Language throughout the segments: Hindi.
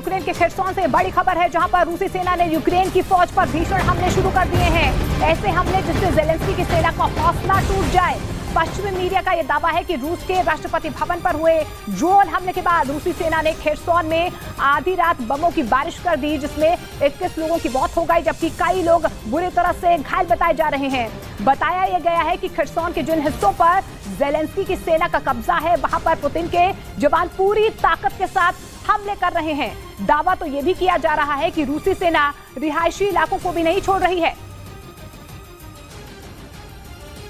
यूक्रेन के खेर्सोन से बड़ी खबर है, जहां पर रूसी सेना ने यूक्रेन की फौज पर भीषण हमले शुरू कर दिए हैं। ऐसे हमले जिससे ज़ेलेंस्की की सेना का हौसला टूट जाए। पश्चिमी मीडिया का यह दावा है कि रूस के राष्ट्रपति भवन पर हुए ड्रोन हमले के बाद रूसी सेना ने खेर्सोन में आधी रात बमों की बारिश कर दी, जिसमें 21 लोगों की मौत हो गई, जबकि कई लोग बुरी तरह से घायल बताए जा रहे हैं। बताया यह गया है कि खेर्सोन के जिन हिस्सों पर ज़ेलेंस्की की सेना का कब्जा है, वहां पर पुतिन के जवान पूरी ताकत के साथ हमले कर रहे हैं। दावा तो यह भी किया जा रहा है कि रूसी सेना रिहायशी इलाकों को भी नहीं छोड़ रही है,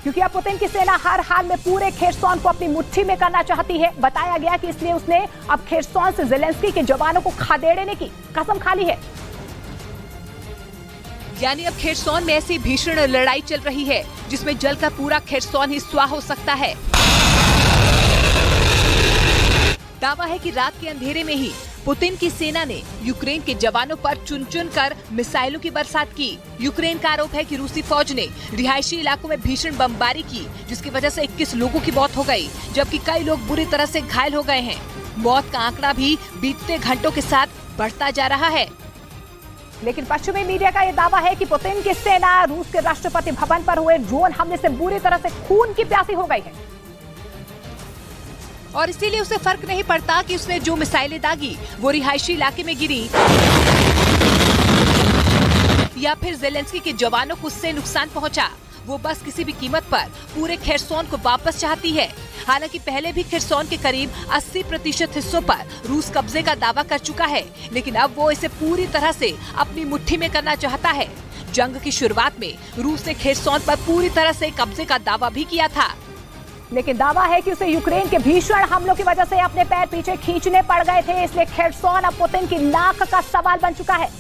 क्योंकि अब पुतिन की सेना हर हाल में पूरे खेर्सोन को अपनी मुट्ठी में करना चाहती है। बताया गया कि इसलिए उसने अब खेर्सोन से ज़ेलेंस्की के जवानों को खदेड़ने की कसम खा ली है। यानी अब खेर्सोन में ऐसी भीषण लड़ाई चल रही है जिसमें जलकर पूरा खेर्सोन ही स्वाह हो सकता है। दावा है कि रात के अंधेरे में ही पुतिन की सेना ने यूक्रेन के जवानों पर चुन चुन कर मिसाइलों की बरसात की। यूक्रेन का आरोप है कि रूसी फौज ने रिहायशी इलाकों में भीषण बमबारी की, जिसकी वजह से 21 लोगों की मौत हो गई, जबकि कई लोग बुरी तरह से घायल हो गए हैं। मौत का आंकड़ा भी बीतते घंटों के साथ बढ़ता जा रहा है। लेकिन पश्चिमी मीडिया का यह दावा है कि पुतिन की सेना रूस के राष्ट्रपति भवन पर हुए ड्रोन हमले से बुरी तरह से खून की प्यासी हो गई है, और इसीलिए उसे फर्क नहीं पड़ता कि उसने जो मिसाइलें दागी वो रिहायशी इलाके में गिरी या फिर ज़ेलेंस्की के जवानों को उससे नुकसान पहुंचा। वो बस किसी भी कीमत पर पूरे खेर्सोन को वापस चाहती है। हालांकि पहले भी खेर्सोन के करीब 80% हिस्सों पर रूस कब्जे का दावा कर चुका है, लेकिन अब वो इसे पूरी तरह से अपनी मुट्ठी में करना चाहता है। जंग की शुरुआत में रूस ने खेर्सोन पर पूरी तरह से कब्जे का दावा भी किया था, लेकिन दावा है कि उसे यूक्रेन के भीषण हमलों की वजह से अपने पैर पीछे खींचने पड़ गए थे। इसलिए खेर्सोन अब पुतिन की नाक का सवाल बन चुका है।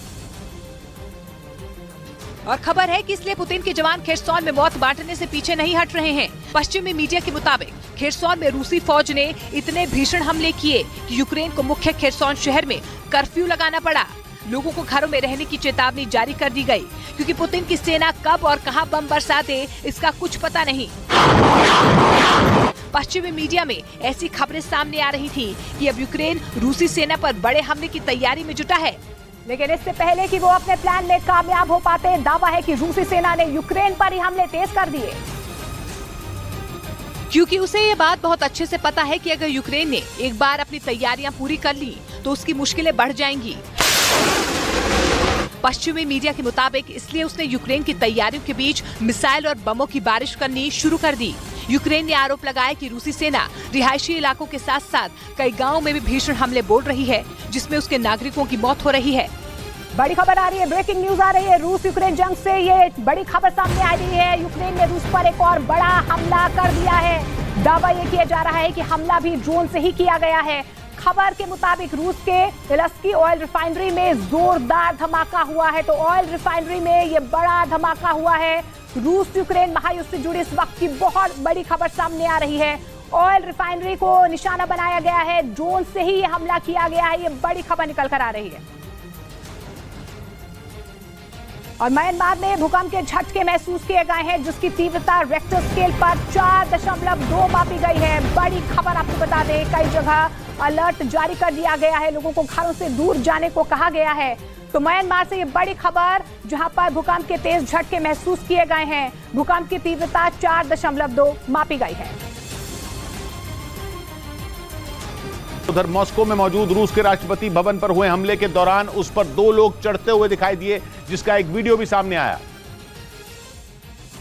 और खबर है कि इसलिए पुतिन के जवान खेर्सोन में मौत बांटने से पीछे नहीं हट रहे हैं। पश्चिमी मीडिया के मुताबिक खेर्सोन में रूसी फौज ने इतने भीषण हमले किए कि यूक्रेन को मुख्य खेर्सोन शहर में कर्फ्यू लगाना पड़ा। लोगों को घरों में रहने की चेतावनी जारी कर दी गई, क्योंकि पुतिन की सेना कब और कहां बम बरसा दे इसका कुछ पता नहीं। पश्चिमी मीडिया में ऐसी खबरें सामने आ रही थी कि अब यूक्रेन रूसी सेना पर बड़े हमले की तैयारी में जुटा है, लेकिन इससे पहले कि वो अपने प्लान में कामयाब हो पाते, दावा है कि रूसी सेना ने यूक्रेन पर ही हमले तेज कर दिए, क्योंकि उसे ये बात बहुत अच्छे से पता है कि अगर यूक्रेन ने एक बार अपनी तैयारियां पूरी कर ली तो उसकी मुश्किलें बढ़ जाएंगी। पश्चिमी मीडिया के मुताबिक इसलिए उसने यूक्रेन की तैयारियों के बीच मिसाइल और बमों की बारिश करनी शुरू कर दी। यूक्रेन ने आरोप लगाया कि रूसी सेना रिहायशी इलाकों के साथ साथ कई गांवों में भी भीषण हमले बोल रही है, जिसमें उसके नागरिकों की मौत हो रही है। बड़ी खबर आ रही है, ब्रेकिंग न्यूज आ रही है। रूस यूक्रेन जंग से ये बड़ी खबर सामने आ रही है। यूक्रेन ने रूस पर एक और बड़ा हमला कर दिया है। दावा ये किया जा रहा है कि हमला भी ड्रोन से ही किया गया है। खबर के मुताबिक रूस के इलस्की ऑयल रिफाइनरी में जोरदार धमाका हुआ है। तो ऑयल रिफाइनरी में ये बड़ा धमाका हुआ है। रूस यूक्रेन महायुद्ध से जुड़ी इस वक्त की बहुत बड़ी खबर सामने आ रही है। ऑयल रिफाइनरी को निशाना बनाया गया है, ड्रोन से ही ये हमला किया गया है। ये बड़ी खबर निकल कर आ रही है। और म्यांमार में भूकंप के झटके महसूस किए गए हैं, जिसकी तीव्रता रेक्टर स्केल पर 4.2 मापी गई है। बड़ी खबर आपको बता दें, कई जगह अलर्ट जारी कर दिया गया है, लोगों को घरों से दूर जाने को कहा गया है। तो म्यांमार से ये बड़ी खबर, जहां पर भूकंप के तेज झटके महसूस किए गए हैं। भूकंप की तीव्रता 4.2 मापी गई है। उधर मॉस्को में मौजूद रूस के राष्ट्रपति भवन पर हुए हमले के दौरान उस पर 2 लोग चढ़ते हुए दिखाई दिए, जिसका एक वीडियो भी सामने आया,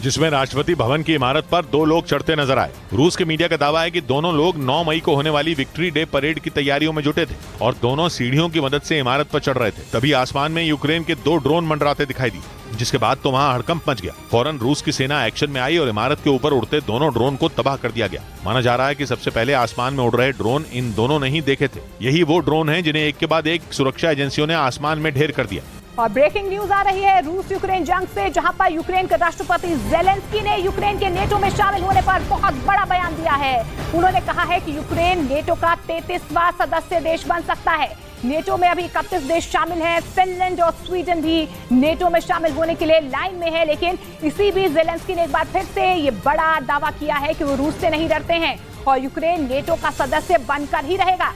जिसमें राष्ट्रपति भवन की इमारत पर 2 लोग चढ़ते नजर आए। रूस के मीडिया का दावा है कि दोनों लोग 9 मई को होने वाली विक्ट्री डे परेड की तैयारियों में जुटे थे और दोनों सीढ़ियों की मदद से इमारत पर चढ़ रहे थे। तभी आसमान में यूक्रेन के 2 ड्रोन मंडराते दिखाई दिए, जिसके बाद तो वहां हड़कंप मच गया। फौरन रूस की सेना एक्शन में आई और इमारत के ऊपर उड़ते दोनों ड्रोन को तबाह कर दिया गया। माना जा रहा है कि सबसे पहले आसमान में उड़ रहे ड्रोन इन दोनों ने ही देखे थे। यही वो ड्रोन हैं जिन्हें एक के बाद एक सुरक्षा एजेंसियों ने आसमान में ढेर कर दिया। और ब्रेकिंग न्यूज आ रही है रूस यूक्रेन जंग से, जहां पर यूक्रेन के राष्ट्रपति ज़ेलेंस्की ने यूक्रेन के नेटो में शामिल होने पर बहुत बड़ा बयान दिया है। उन्होंने कहा है कि यूक्रेन नेटो का 33वां सदस्य देश बन सकता है। नेटो में अभी 31 देश शामिल हैं। फिनलैंड और स्वीडन भी नेटो में शामिल होने के लिए लाइन में है। लेकिन इसी बीच ज़ेलेंस्की ने एक बार फिर से ये बड़ा दावा किया है कि वो रूस से नहीं डरते हैं और यूक्रेन नेटो का सदस्य बनकर ही रहेगा।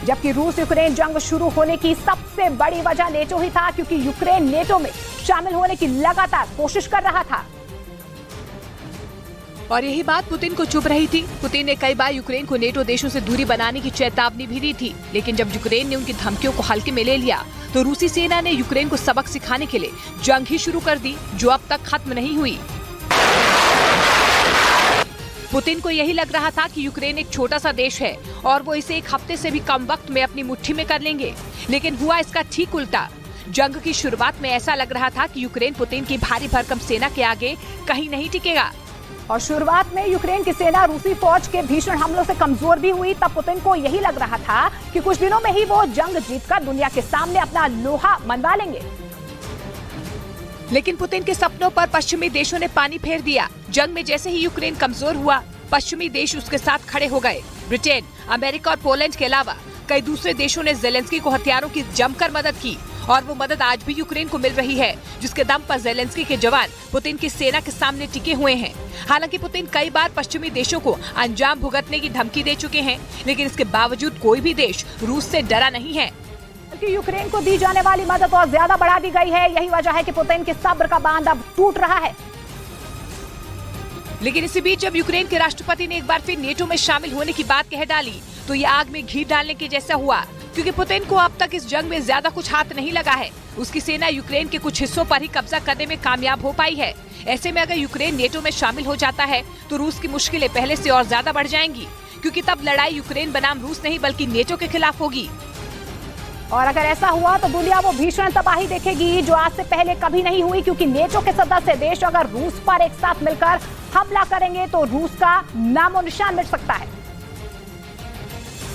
जबकि रूस यूक्रेन जंग शुरू होने की सबसे बड़ी वजह नेटो ही था, क्योंकि यूक्रेन नेटो में शामिल होने की लगातार कोशिश कर रहा था। और यही बात पुतिन को चुभ रही थी। पुतिन ने कई बार यूक्रेन को नेटो देशों से दूरी बनाने की चेतावनी भी दी थी, लेकिन जब यूक्रेन ने उनकी धमकियों को हल्के में ले लिया तो रूसी सेना ने यूक्रेन को सबक सिखाने के लिए जंग ही शुरू कर दी, जो अब तक खत्म नहीं हुई। पुतिन को यही लग रहा था कि यूक्रेन एक छोटा सा देश है और वो इसे एक हफ्ते से भी कम वक्त में अपनी मुट्ठी में कर लेंगे, लेकिन हुआ इसका ठीक उल्टा। जंग की शुरुआत में ऐसा लग रहा था कि यूक्रेन पुतिन की भारी भरकम सेना के आगे कहीं नहीं टिकेगा। और शुरुआत में यूक्रेन की सेना रूसी फौज के भीषण हमलों से कमजोर भी हुई। तब पुतिन को यही लग रहा था कि कुछ दिनों में ही वो जंग जीतकर दुनिया के सामने अपना लोहा मनवा लेंगे। लेकिन पुतिन के सपनों पर पश्चिमी देशों ने पानी फेर दिया। जंग में जैसे ही यूक्रेन कमजोर हुआ, पश्चिमी देश उसके साथ खड़े हो गए। ब्रिटेन, अमेरिका और पोलैंड के अलावा कई दूसरे देशों ने जेलेंस्की को हथियारों की जमकर मदद की और वो मदद आज भी यूक्रेन को मिल रही है, जिसके दम पर जेलेंस्की के जवान पुतिन की सेना के सामने टिके हुए हैं। हालांकि पुतिन कई बार पश्चिमी देशों को अंजाम भुगतने की धमकी दे चुके हैं, लेकिन इसके बावजूद कोई भी देश रूस से डरा नहीं है। बल्कि यूक्रेन को दी जाने वाली मदद और ज्यादा बढ़ा दी गई है। यही वजह है कि पुतिन के सब्र का बांध अब टूट रहा है। लेकिन इसी बीच जब यूक्रेन के राष्ट्रपति ने एक बार फिर नेटो में शामिल होने की बात कह डाली, तो ये आग में घी डालने के जैसा हुआ, क्योंकि पुतिन को अब तक इस जंग में ज्यादा कुछ हाथ नहीं लगा है। उसकी सेना यूक्रेन के कुछ हिस्सों पर ही कब्जा करने में कामयाब हो पाई है। ऐसे में अगर यूक्रेन नेटो में शामिल हो जाता है तो रूस की मुश्किलें पहले से और ज्यादा बढ़ जाएंगी, क्योंकि तब लड़ाई यूक्रेन बनाम रूस नहीं बल्कि नेटो के खिलाफ होगी। और अगर ऐसा हुआ तो दुनिया वो भीषण तबाही देखेगी जो आज से पहले कभी नहीं हुई, क्योंकि नेटो के सदस्य देश अगर रूस पर एक साथ मिलकर हमला करेंगे तो रूस का नामो निशान मिट सकता है।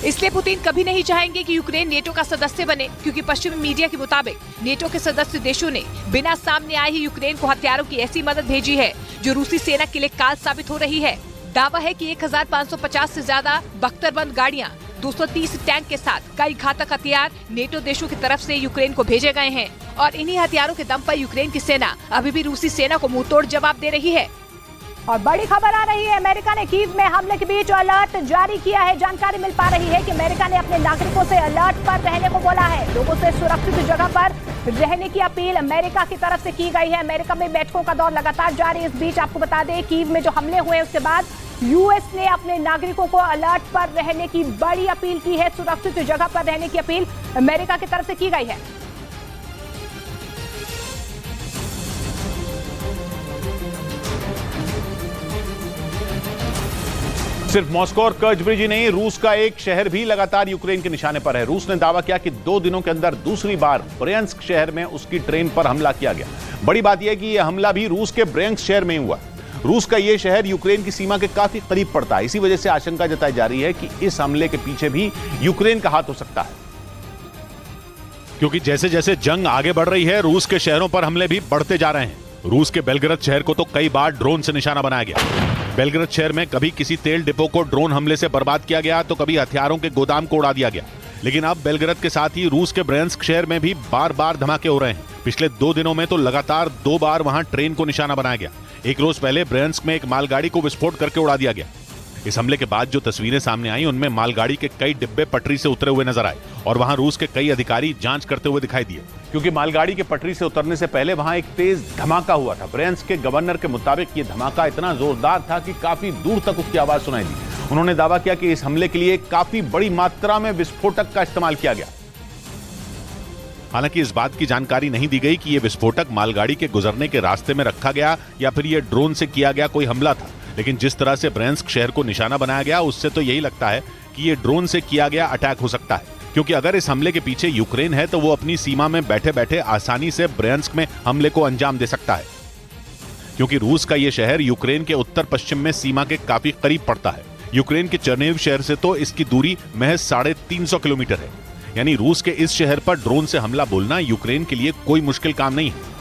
इसलिए पुतिन कभी नहीं चाहेंगे कि यूक्रेन नेटो का सदस्य बने, क्योंकि पश्चिमी मीडिया के मुताबिक नेटो के सदस्य देशों ने बिना सामने आए ही यूक्रेन को हथियारों की ऐसी मदद भेजी है जो रूसी सेना के लिए काल साबित हो रही है। दावा है कि 1550 से ज्यादा बख्तरबंद गाड़ियां, 230 टैंक के साथ कई घातक हथियार नेटो देशों की तरफ से यूक्रेन को भेजे गए हैं और इन्हीं हथियारों के दम पर यूक्रेन की सेना अभी भी रूसी सेना को मुंहतोड़ जवाब दे रही है। और बड़ी खबर आ रही है, अमेरिका ने कीव में हमले के बीच अलर्ट जारी किया है। जानकारी मिल पा रही है कि अमेरिका ने अपने नागरिकों से अलर्ट पर रहने को बोला है। लोगों से सुरक्षित जगह पर रहने की अपील अमेरिका की तरफ से की गई है। अमेरिका में बैठकों का दौर लगातार जारी। इस बीच आपको बता दें, कीव में जो हमले हुए उसके बाद यूएस ने अपने नागरिकों को अलर्ट पर रहने की बड़ी अपील की है। सुरक्षित जगह पर रहने की अपील अमेरिका की तरफ से की गई है। सिर्फ मॉस्को और कर्चब्रिज ही नहीं, रूस का एक शहर भी लगातार यूक्रेन के निशाने पर है। रूस ने दावा किया कि 2 दिनों के अंदर दूसरी बार ब्रयांस्क शहर में उसकी ट्रेन पर हमला किया गया। बड़ी बात यह है कि यह हमला भी रूस के ब्रयांस्क शहर में हुआ। रूस का यह शहर यूक्रेन की सीमा के काफी करीब पड़ता है। इसी वजह से आशंका जताई जा रही है कि इस हमले के पीछे भी यूक्रेन का हाथ हो सकता है, क्योंकि जैसे जैसे जंग आगे बढ़ रही है, रूस के शहरों पर हमले भी बढ़ते जा रहे हैं। रूस के बेलग्राद शहर को तो कई बार ड्रोन से निशाना बनाया गया। बेलग्राद शहर में कभी किसी तेल डिपो को ड्रोन हमले से बर्बाद किया गया, तो कभी हथियारों के गोदाम को उड़ा दिया गया। लेकिन अब बेलग्राद के साथ ही रूस के ब्रयांस्क शहर में भी बार बार धमाके हो रहे हैं। पिछले 2 दिनों में तो लगातार 2 बार वहां ट्रेन को निशाना बनाया गया। एक रोज पहले ब्रयांस्क में एक मालगाड़ी को विस्फोट करके उड़ा दिया गया। इस हमले के बाद जो तस्वीरें सामने आई, उनमें मालगाड़ी के कई डिब्बे पटरी से उतरे हुए नजर आए और वहां रूस के कई अधिकारी जांच करते हुए दिखाई दिए, क्योंकि मालगाड़ी के पटरी से उतरने से पहले वहां एक तेज धमाका हुआ था। ब्रयांस्क के गवर्नर के मुताबिक यह धमाका इतना जोरदार था कि काफी दूर तक उसकी आवाज सुनाई दी। उन्होंने दावा किया कि इस हमले के लिए काफी बड़ी मात्रा में विस्फोटक का इस्तेमाल किया गया। हालांकि इस बात की जानकारी नहीं दी गई कि यह विस्फोटक मालगाड़ी के गुजरने के रास्ते में रखा गया या फिर यह ड्रोन से किया गया कोई हमला था। लेकिन जिस तरह से ब्रयांस्क शहर को निशाना बनाया गया, उससे तो यही लगता है कि यह ड्रोन से किया गया अटैक हो सकता है, क्योंकि अगर इस हमले के पीछे यूक्रेन है तो वो अपनी सीमा में बैठे बैठे आसानी से ब्रयांस्क में हमले को अंजाम दे सकता है, क्योंकि रूस का यह शहर यूक्रेन के उत्तर पश्चिम में सीमा के काफी करीब पड़ता है। यूक्रेन के चर्निव शहर से तो इसकी दूरी महज 350 किलोमीटर है। यानी रूस के इस शहर पर ड्रोन से हमला बोलना यूक्रेन के लिए कोई मुश्किल काम नहीं है।